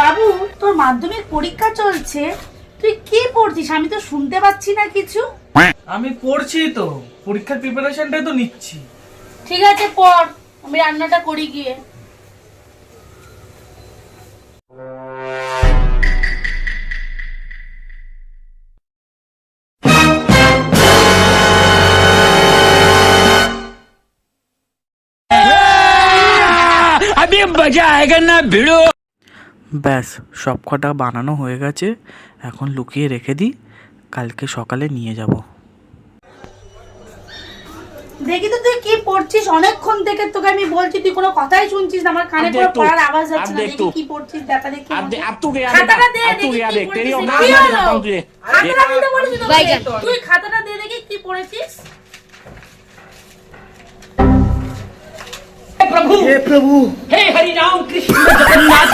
বাবু, তোর মাধ্যমিক পরীক্ষা চলছে, তুই কি পড়ছিস? আমি তো শুনতে পাচ্ছি না কিছু। আমি পড়ছি তো, পরীক্ষার প্রিপারেশনটাই তো নিচ্ছি। ঠিক আছে, পড়, আমি রান্নাটা করি গিয়ে। अभी मजा आएगा ना भिड़ो। ব্যাস সব কটা বানানো হয়ে গেছে, এখন লুকিয়ে রেখে দিই, কালকে সকালে নিয়ে যাব। দেখি তো তুই কি পড়ছিস, অনেকক্ষণ থেকে তোকে আমি বলছি, তুই কোনো কথাই শুনছিস না, আমার কানে কোনো পড়ার আওয়াজ যাচ্ছে না। দেখি কি পড়ছিস, দেখা দেখি। अब तू गया খাতাটা দে, अब तू দেখি गया কি देख तेरी পড়ছিস। औकात কি मैं হলো? बताऊं तुझे। খাতাটা দিতে বলেছি তোকে। তুই খাতাটা দে, দেখি কি পড়েছিস। प्रभु हे प्रभु हे हरि राम कृष्ण जगन्नाथ